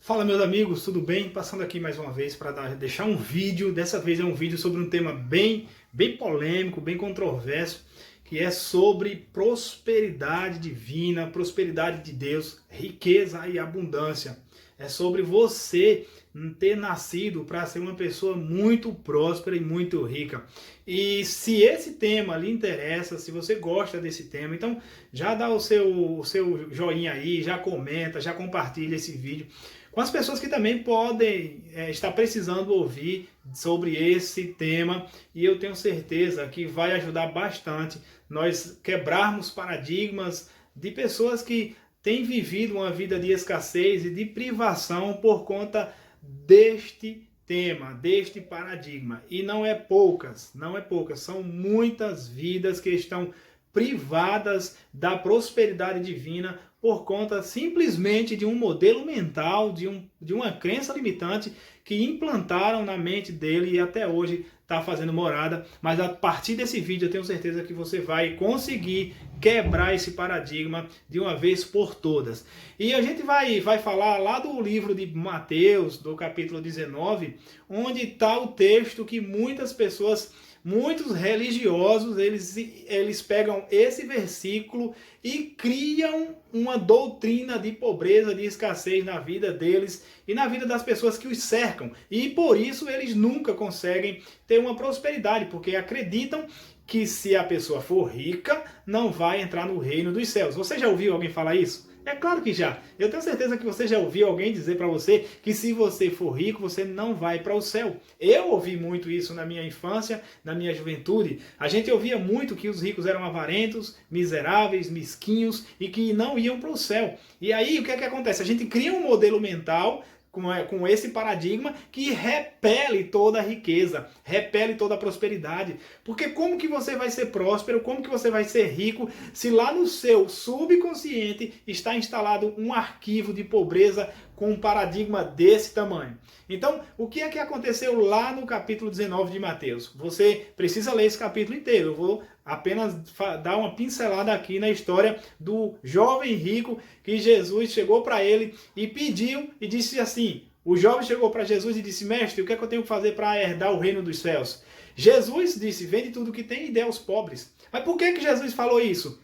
Fala, meus amigos, tudo bem? Passando aqui mais uma vez para deixar um vídeo. Dessa vez é um vídeo sobre um tema bem polêmico, bem controverso, que é sobre prosperidade divina, prosperidade de Deus, riqueza e abundância. É sobre você ter nascido para ser uma pessoa muito próspera e muito rica. E se esse tema lhe interessa, se você gosta desse tema, então já dá o seu joinha aí, já comenta, já compartilha esse vídeo com as pessoas que também podem estar precisando ouvir sobre esse tema, e eu tenho certeza que vai ajudar bastante nós quebrarmos paradigmas de pessoas que têm vivido uma vida de escassez e de privação por conta deste tema, deste paradigma. E não é poucas, são muitas vidas que estão privadas da prosperidade divina por conta simplesmente de um modelo mental, de uma crença limitante que implantaram na mente dele e até hoje está fazendo morada. Mas a partir desse vídeo eu tenho certeza que você vai conseguir quebrar esse paradigma de uma vez por todas. E a gente vai falar lá do livro de Mateus, do capítulo 19, onde está o texto que muitas pessoas, muitos religiosos, eles pegam esse versículo e criam uma doutrina de pobreza, de escassez na vida deles e na vida das pessoas que os cercam. E por isso eles nunca conseguem ter uma prosperidade, porque acreditam que se a pessoa for rica, não vai entrar no reino dos céus. Você já ouviu alguém falar isso? É claro que já. Eu tenho certeza que você já ouviu alguém dizer para você que se você for rico, você não vai para o céu. Eu ouvi muito isso na minha infância, na minha juventude. A gente ouvia muito que os ricos eram avarentos, miseráveis, mesquinhos e que não iam para o céu. E aí o que é que acontece? A gente cria um modelo mental com esse paradigma que repele toda a riqueza, repele toda a prosperidade. Porque como que você vai ser próspero, como que você vai ser rico, se lá no seu subconsciente está instalado um arquivo de pobreza com um paradigma desse tamanho? Então, o que é que aconteceu lá no capítulo 19 de Mateus? Você precisa ler esse capítulo inteiro. Eu vou apenas dar uma pincelada aqui na história do jovem rico que Jesus chegou para ele e pediu e disse assim: o jovem chegou para Jesus e disse: mestre, o que é que eu tenho que fazer para herdar o reino dos céus? Jesus disse: vende tudo que tem e dê aos pobres. Mas por que Jesus falou isso?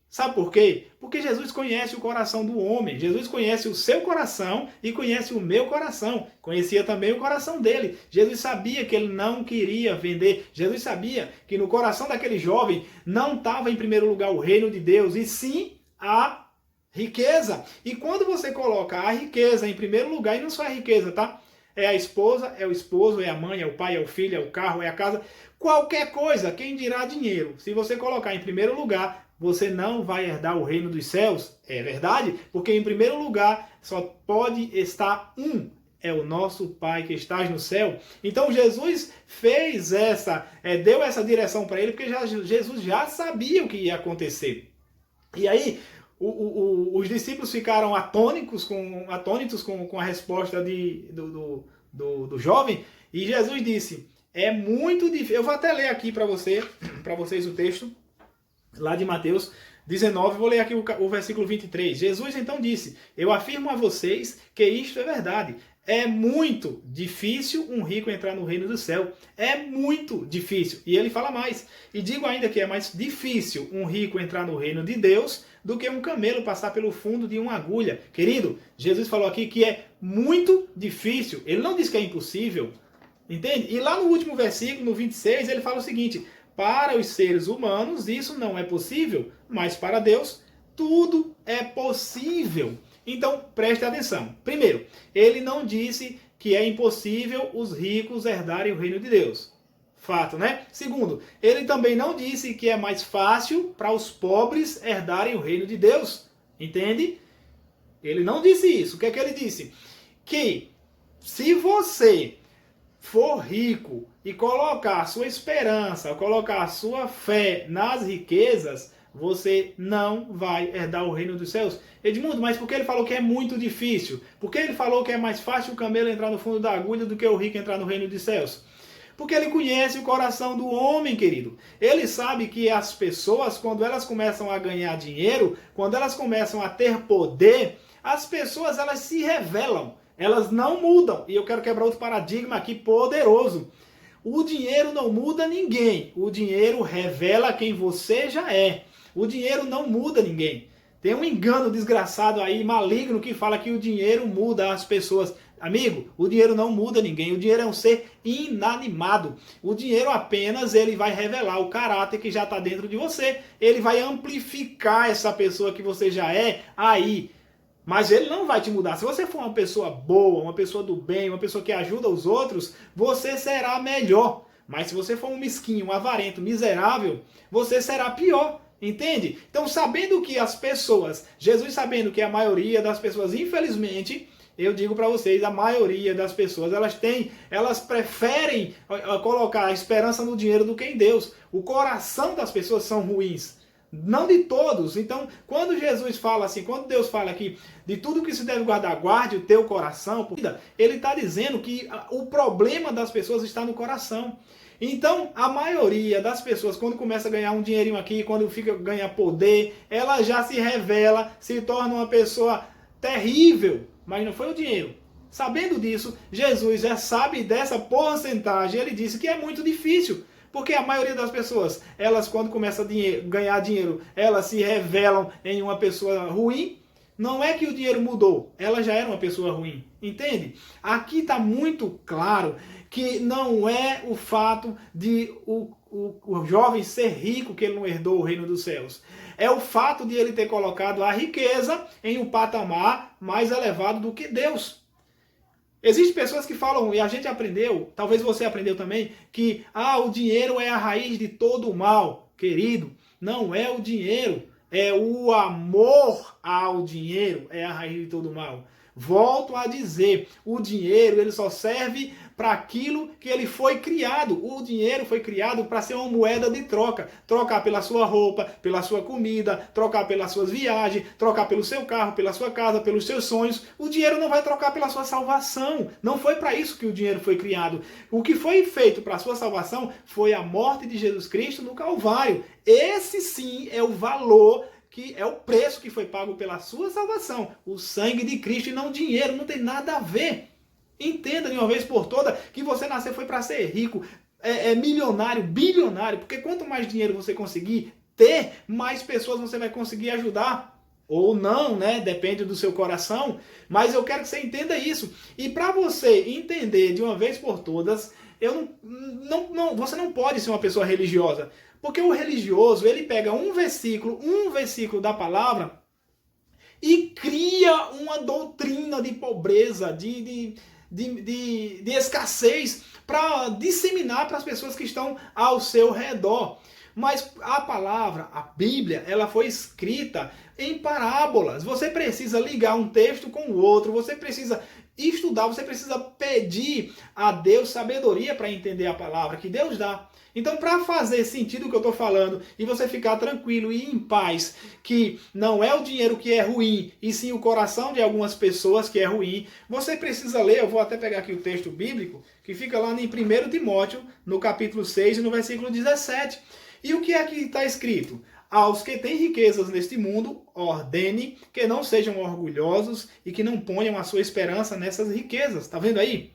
Sabe por quê? Porque Jesus conhece o coração do homem. Jesus conhece o seu coração e conhece o meu coração. Conhecia também o coração dele. Jesus sabia que ele não queria vender. Jesus sabia que no coração daquele jovem não estava em primeiro lugar o reino de Deus, e sim a riqueza. E quando você coloca a riqueza em primeiro lugar, e não só a riqueza, tá? É a esposa, é o esposo, é a mãe, é o pai, é o filho, é o carro, é a casa. Qualquer coisa, quem dirá dinheiro. Se você colocar em primeiro lugar, você não vai herdar o reino dos céus. É verdade? Porque em primeiro lugar só pode estar um. É o nosso Pai que estás no céu. Então Jesus fez deu essa direção para ele, porque Jesus já sabia o que ia acontecer. E aí os discípulos ficaram atônitos com a resposta do jovem, e Jesus disse: é muito difícil. Eu vou até ler aqui para vocês o texto lá de Mateus 19, vou ler aqui o versículo 23. Jesus então disse: eu afirmo a vocês que isto é verdade. É muito difícil um rico entrar no reino do céu. É muito difícil. E ele fala mais: e digo ainda que é mais difícil um rico entrar no reino de Deus do que um camelo passar pelo fundo de uma agulha. Querido, Jesus falou aqui que é muito difícil. Ele não diz que é impossível. Entende? E lá no último versículo, no 26, ele fala o seguinte: para os seres humanos isso não é possível, mas para Deus tudo é possível. Então, preste atenção. Primeiro, ele não disse que é impossível os ricos herdarem o reino de Deus. Fato, né? Segundo, ele também não disse que é mais fácil para os pobres herdarem o reino de Deus. Entende? Ele não disse isso. O que é que ele disse? Que se você for rico e colocar a sua esperança, colocar a sua fé nas riquezas, você não vai herdar o reino dos céus. Edmundo, mas por que ele falou que é muito difícil? Por que ele falou que é mais fácil o camelo entrar no fundo da agulha do que o rico entrar no reino dos céus? Porque ele conhece o coração do homem, querido. Ele sabe que as pessoas, quando elas começam a ganhar dinheiro, quando elas começam a ter poder, as pessoas elas se revelam. Elas não mudam. E eu quero quebrar outro paradigma aqui poderoso. O dinheiro não muda ninguém. O dinheiro revela quem você já é. O dinheiro não muda ninguém. Tem um engano desgraçado aí, maligno, que fala que o dinheiro muda as pessoas. Amigo, o dinheiro não muda ninguém. O dinheiro é um ser inanimado. O dinheiro apenas ele vai revelar o caráter que já está dentro de você. Ele vai amplificar essa pessoa que você já é aí. Mas ele não vai te mudar. Se você for uma pessoa boa, uma pessoa do bem, uma pessoa que ajuda os outros, você será melhor. Mas se você for um mesquinho, um avarento, miserável, você será pior. Entende? Então, sabendo que as pessoas, Jesus sabendo que a maioria das pessoas, infelizmente, eu digo para vocês, a maioria das pessoas, elas preferem colocar a esperança no dinheiro do que em Deus. O coração das pessoas são ruins. Não de todos. Então, quando Jesus fala assim, quando Deus fala aqui de tudo que se deve guardar, guarde o teu coração, ele está dizendo que o problema das pessoas está no coração. Então, a maioria das pessoas, quando começa a ganhar um dinheirinho aqui, quando ganha poder, ela já se revela, se torna uma pessoa terrível. Mas não foi o dinheiro. Sabendo disso, Jesus já sabe dessa porcentagem. Ele disse que é muito difícil. Porque a maioria das pessoas, elas quando começam a ganhar dinheiro, elas se revelam em uma pessoa ruim. Não é que o dinheiro mudou, ela já era uma pessoa ruim, entende? Aqui está muito claro que não é o fato de o jovem ser rico que ele não herdou o reino dos céus. É o fato de ele ter colocado a riqueza em um patamar mais elevado do que Deus. Existem pessoas que falam, e a gente aprendeu, talvez você aprendeu também, que o dinheiro é a raiz de todo o mal. Querido, não é o dinheiro. É o amor ao dinheiro, é a raiz de todo mal. Volto a dizer, o dinheiro ele só serve para aquilo que ele foi criado. O dinheiro foi criado para ser uma moeda de troca. Trocar pela sua roupa, pela sua comida, trocar pelas suas viagens, trocar pelo seu carro, pela sua casa, pelos seus sonhos. O dinheiro não vai trocar pela sua salvação. Não foi para isso que o dinheiro foi criado. O que foi feito para a sua salvação foi a morte de Jesus Cristo no Calvário. Esse sim é o valor, que é o preço que foi pago pela sua salvação. O sangue de Cristo e não o dinheiro. Não tem nada a ver. Entenda de uma vez por toda que você nasceu foi para ser rico, milionário, bilionário. Porque quanto mais dinheiro você conseguir ter, mais pessoas você vai conseguir ajudar. Ou não, né? Depende do seu coração. Mas eu quero que você entenda isso. E para você entender de uma vez por todas, você não pode ser uma pessoa religiosa. Porque o religioso, ele pega um versículo da palavra e cria uma doutrina de pobreza, de escassez para disseminar para as pessoas que estão ao seu redor. Mas a palavra, a Bíblia, ela foi escrita em parábolas. Você precisa ligar um texto com o outro, você precisa estudar, você precisa pedir a Deus sabedoria para entender a palavra que Deus dá. Então, para fazer sentido o que eu estou falando e você ficar tranquilo e em paz, que não é o dinheiro que é ruim, e sim o coração de algumas pessoas que é ruim, você precisa ler, eu vou até pegar aqui o texto bíblico, que fica lá em 1 Timóteo, no capítulo 6 e no versículo 17. E o que é que está escrito? Aos que têm riquezas neste mundo, ordene que não sejam orgulhosos e que não ponham a sua esperança nessas riquezas. Está vendo aí?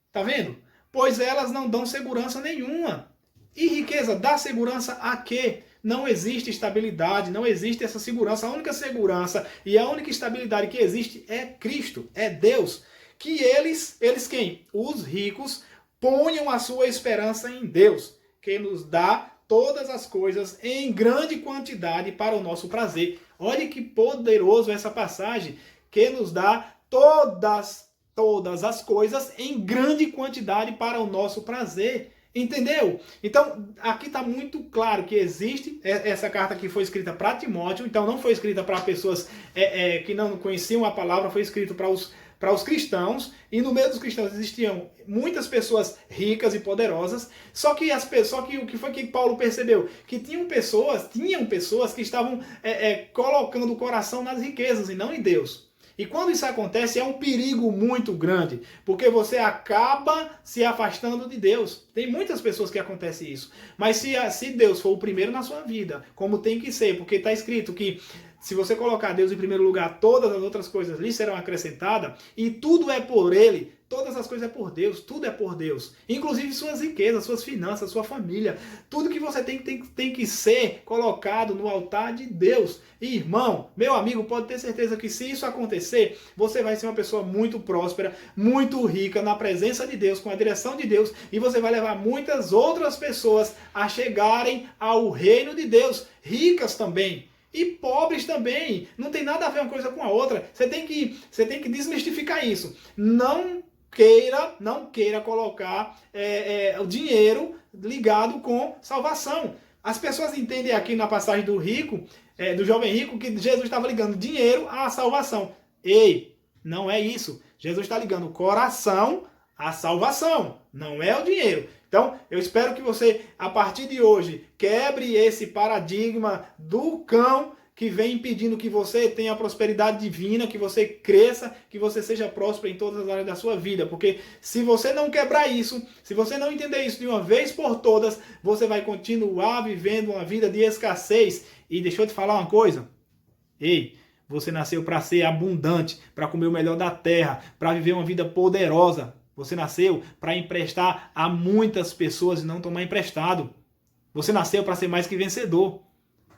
Está vendo? Pois elas não dão segurança nenhuma. E riqueza dá segurança a quê? Não existe estabilidade, não existe essa segurança. A única segurança e a única estabilidade que existe é Cristo, é Deus. Que eles quem? Os ricos ponham a sua esperança em Deus, que nos dá todas as coisas em grande quantidade para o nosso prazer. Olha que poderoso essa passagem, que nos dá todas as coisas em grande quantidade para o nosso prazer. Entendeu? Então, aqui está muito claro que existe, essa carta que foi escrita para Timóteo, então não foi escrita para pessoas que não conheciam a palavra, foi escrito para os cristãos, e no meio dos cristãos existiam muitas pessoas ricas e poderosas, só que o que foi que Paulo percebeu? Que tinham pessoas que estavam colocando o coração nas riquezas e não em Deus. E quando isso acontece, é um perigo muito grande, porque você acaba se afastando de Deus. Tem muitas pessoas que acontece isso. Mas se Deus for o primeiro na sua vida, como tem que ser, porque está escrito que se você colocar Deus em primeiro lugar, todas as outras coisas lhe serão acrescentadas, e tudo é por Ele, todas as coisas é por Deus, tudo é por Deus. Inclusive suas riquezas, suas finanças, sua família. Tudo que você tem que ser colocado no altar de Deus. E, irmão, meu amigo, pode ter certeza que se isso acontecer, você vai ser uma pessoa muito próspera, muito rica na presença de Deus, com a direção de Deus, e você vai levar muitas outras pessoas a chegarem ao reino de Deus, ricas também. E pobres também. Não tem nada a ver uma coisa com a outra. Você tem que desmistificar isso. Não queira colocar o dinheiro ligado com salvação. As pessoas entendem aqui na passagem do rico, do jovem rico, que Jesus estava ligando dinheiro à salvação. Ei, não é isso. Jesus está ligando o coração à salvação, não é o dinheiro. Então, eu espero que você, a partir de hoje, quebre esse paradigma do cão que vem impedindo que você tenha prosperidade divina, que você cresça, que você seja próspero em todas as áreas da sua vida. Porque se você não quebrar isso, se você não entender isso de uma vez por todas, você vai continuar vivendo uma vida de escassez. E deixa eu te falar uma coisa. Ei, você nasceu para ser abundante, para comer o melhor da terra, para viver uma vida poderosa. Você nasceu para emprestar a muitas pessoas e não tomar emprestado. Você nasceu para ser mais que vencedor.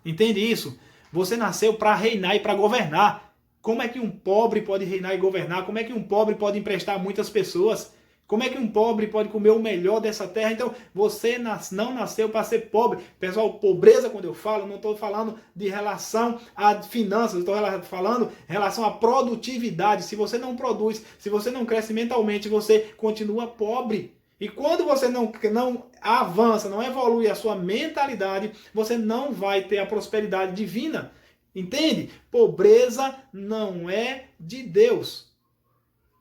Entende isso? Você nasceu para reinar e para governar. Como é que um pobre pode reinar e governar? Como é que um pobre pode emprestar a muitas pessoas? Como é que um pobre pode comer o melhor dessa terra? Então, você não nasceu para ser pobre. Pessoal, pobreza, quando eu falo, não estou falando de relação a finanças, estou falando em relação à produtividade. Se você não produz, se você não cresce mentalmente, você continua pobre. E quando você não avança, não evolui a sua mentalidade, você não vai ter a prosperidade divina. Entende? Pobreza não é de Deus.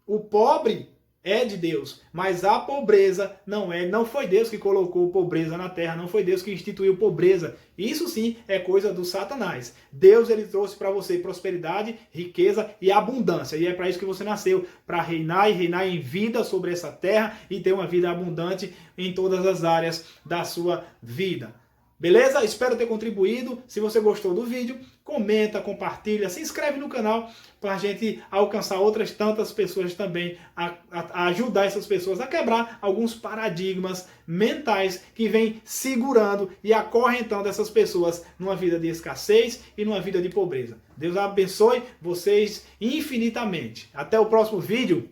O pobre é de Deus, mas a pobreza não é. Não foi Deus que colocou pobreza na terra, não foi Deus que instituiu pobreza. Isso sim é coisa do Satanás. Deus, ele trouxe para você prosperidade, riqueza e abundância. E é para isso que você nasceu, para reinar e reinar em vida sobre essa terra e ter uma vida abundante em todas as áreas da sua vida. Beleza? Espero ter contribuído. Se você gostou do vídeo, comenta, compartilha, se inscreve no canal para a gente alcançar outras tantas pessoas também, a ajudar essas pessoas a quebrar alguns paradigmas mentais que vêm segurando e acorrentando essas pessoas numa vida de escassez e numa vida de pobreza. Deus abençoe vocês infinitamente. Até o próximo vídeo.